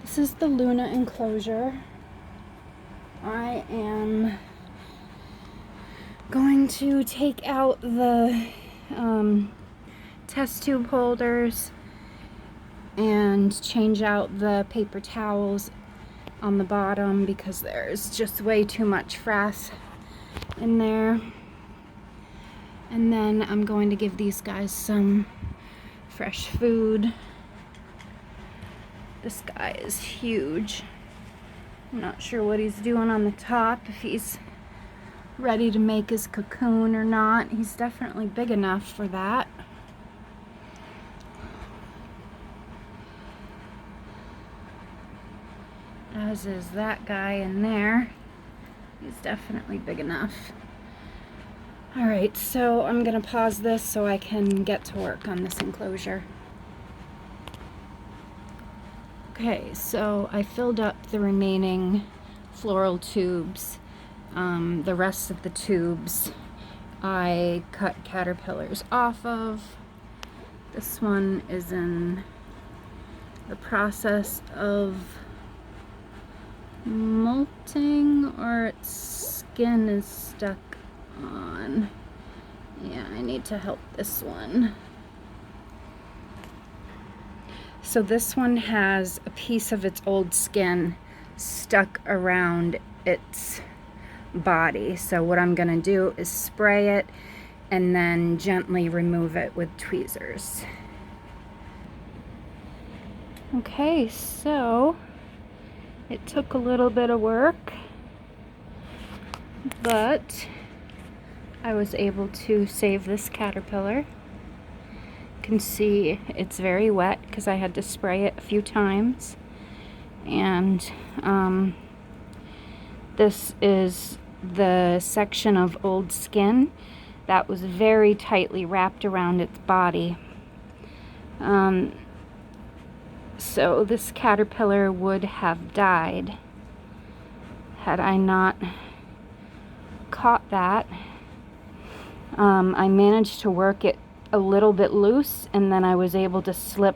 This is the Luna enclosure. I am going to take out the test tube holders and change out the paper towels on the bottom because there's just way too much frass in there. And then I'm going to give these guys some fresh food. This guy is huge. I'm not sure what he's doing on the top, if he's ready to make his cocoon or not. He's definitely big enough for that. As is that guy in there. He's definitely big enough. Alright, so I'm gonna pause this so I can get to work on this enclosure. Okay, so I filled up the remaining floral tubes. The rest of the tubes I cut caterpillars off of. This one is in the process of molting, or its skin is stuck on. Yeah, I need to help this one. So this one has a piece of its old skin stuck around its body. So what I'm gonna do is spray it and then gently remove it with tweezers. Okay, so it took a little bit of work, but I was able to save this caterpillar. You can see it's very wet because I had to spray it a few times. And this is the section of old skin that was very tightly wrapped around its body. So this caterpillar would have died had I not caught that. I managed to work it a little bit loose, and then I was able to slip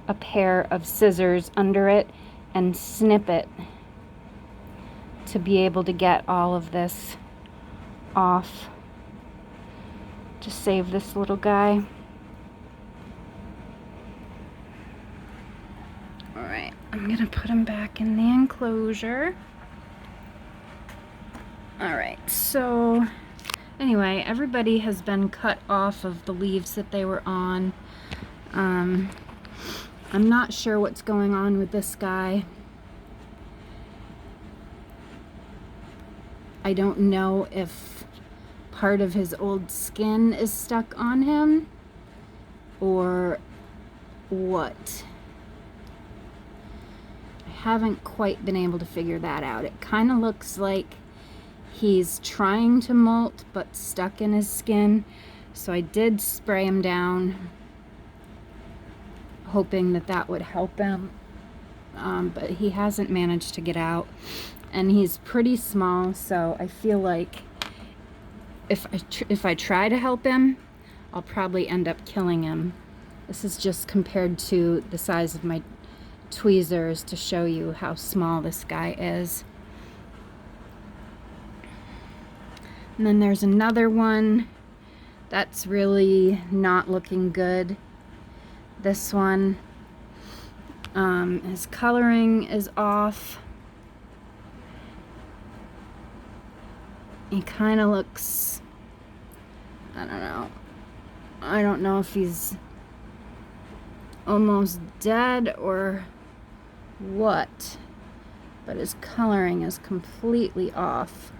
a pair of scissors under it and snip it to be able to get all of this off to save this little guy. Alright, I'm gonna put him back in the enclosure. Alright, so anyway, everybody has been cut off of the leaves that they were on. I'm not sure what's going on with this guy. I don't know if part of his old skin is stuck on him or what. I haven't quite been able to figure that out. It kind of looks like he's trying to molt but stuck in his skin. So I did spray him down, hoping that that would help him. But he hasn't managed to get out. And he's pretty small, so I feel like if I try to help him, I'll probably end up killing him. This is just compared to the size of my tweezers to show you how small this guy is. And then there's another one that's really not looking good. This one, his coloring is off. He kind of looks, I don't know. I don't know if he's almost dead or what, but his coloring is completely off.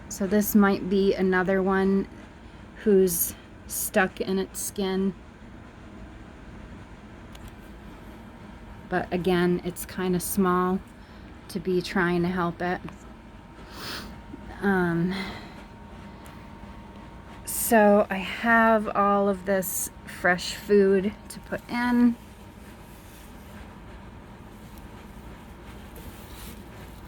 So this might be another one who's stuck in its skin. But again, it's kind of small to be trying to help it. So I have all of this fresh food to put in.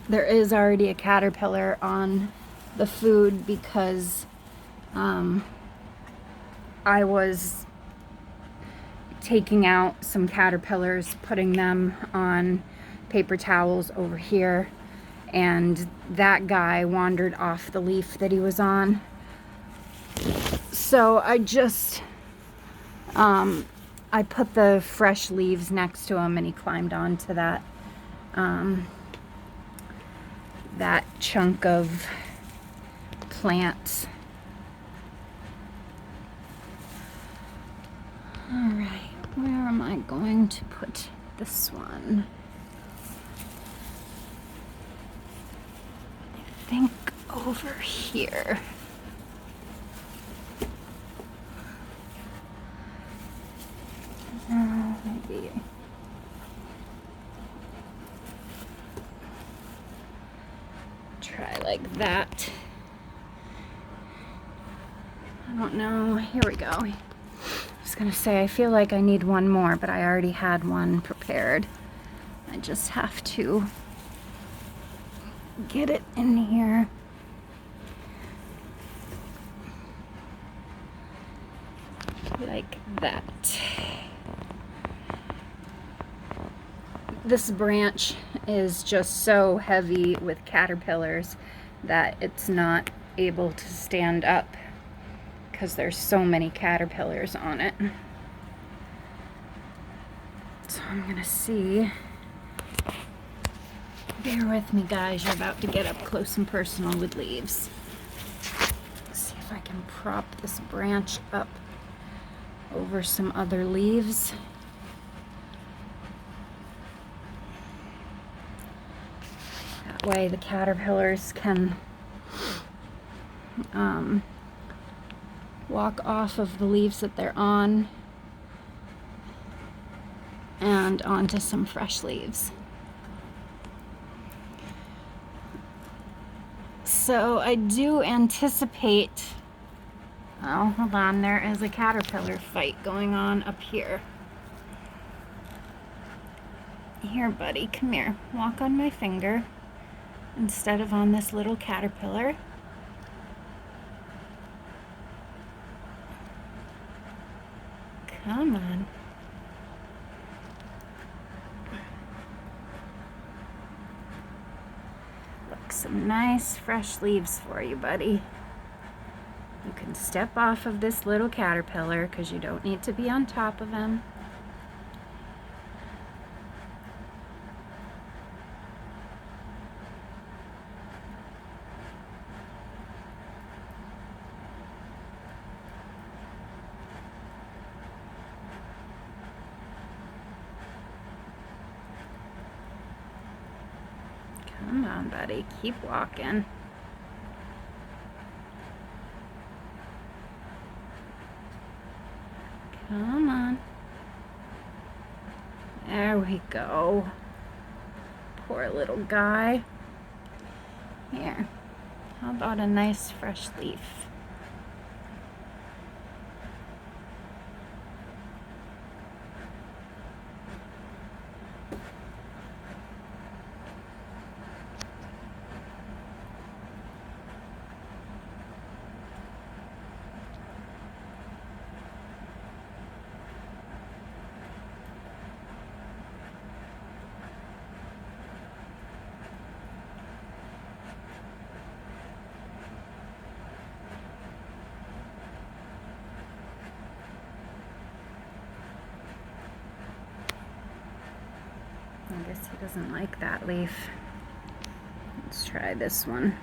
There is already a caterpillar on the food because I was taking out some caterpillars, putting them on paper towels over here, and that guy wandered off the leaf that he was on. So I just, I put the fresh leaves next to him, and he climbed onto that, that chunk of plants. All right, where am I going to put this one? I think over here. Maybe. Try like that. I don't know. Here we go. I was gonna say, I feel like I need one more, but I already had one prepared. I just have to get it in here. Like that. This branch is just so heavy with caterpillars that it's not able to stand up because there's so many caterpillars on it. So I'm gonna see. Bear with me, guys. You're about to get up close and personal with leaves. Let's see if I can prop this branch up over some other leaves. That way the caterpillars can walk off of the leaves that they're on and onto some fresh leaves. So I do anticipate, oh, hold on, there is a caterpillar fight going on up here. Here, buddy, come here. Walk on my finger instead of on this little caterpillar. Come on. Look, some nice fresh leaves for you, buddy. You can step off of this little caterpillar because you don't need to be on top of him. Come on, buddy, keep walking. Come on. There we go. Poor little guy. Here, how about a nice fresh leaf? I guess he doesn't like that leaf. Let's try this one.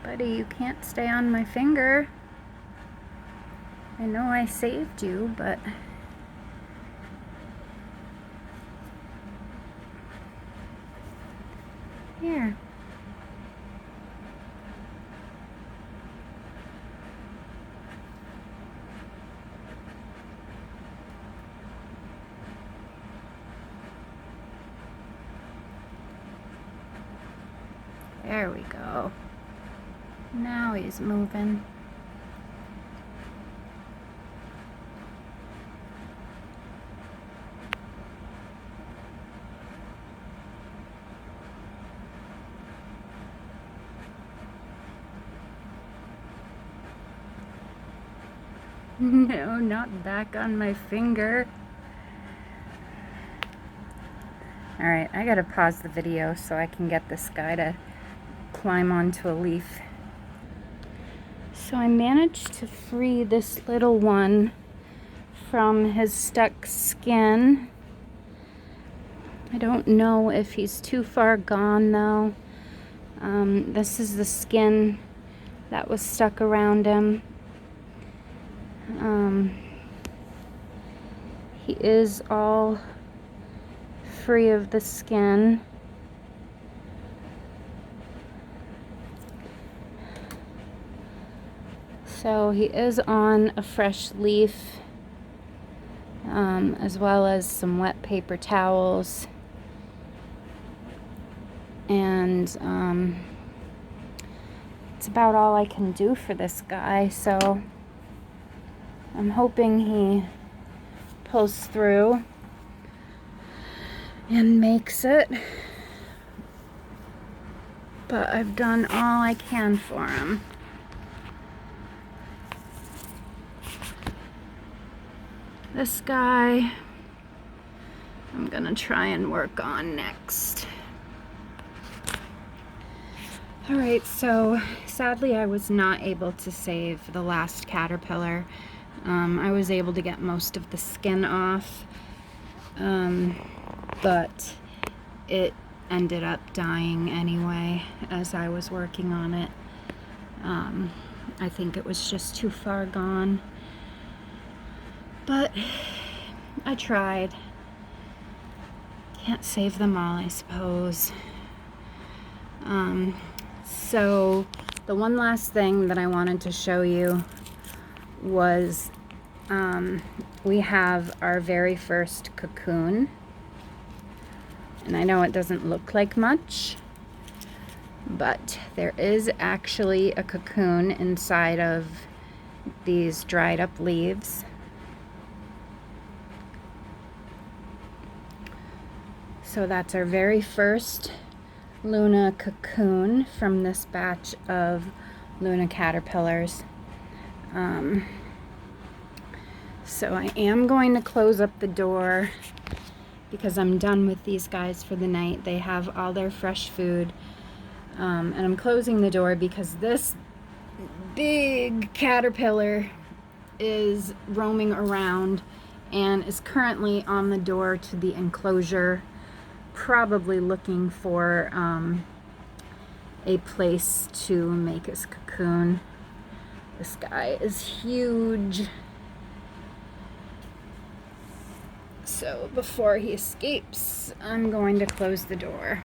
Buddy, you can't stay on my finger. I know I saved you, but here. There we go. Now he's moving. No, not back on my finger. Alright, I gotta pause the video so I can get this guy to climb onto a leaf. So I managed to free this little one from his stuck skin. I don't know if he's too far gone though. This is the skin that was stuck around him. He is all free of the skin. So he is on a fresh leaf, as well as some wet paper towels. And it's about all I can do for this guy, so I'm hoping he pulls through and makes it. But I've done all I can for him. This guy I'm gonna try and work on next. Alright, so sadly I was not able to save the last caterpillar. I was able to get most of the skin off, but it ended up dying anyway as I was working on it. I think it was just too far gone, but I tried. Can't save them all, I suppose. So the one last thing that I wanted to show you was we have our very first cocoon. And I know it doesn't look like much, but there is actually a cocoon inside of these dried up leaves. So that's our very first Luna cocoon from this batch of Luna caterpillars. So I am going to close up the door because I'm done with these guys for the night. They have all their fresh food. And I'm closing the door because this big caterpillar is roaming around and is currently on the door to the enclosure, probably looking for a place to make his cocoon. This guy is huge. So before he escapes, I'm going to close the door.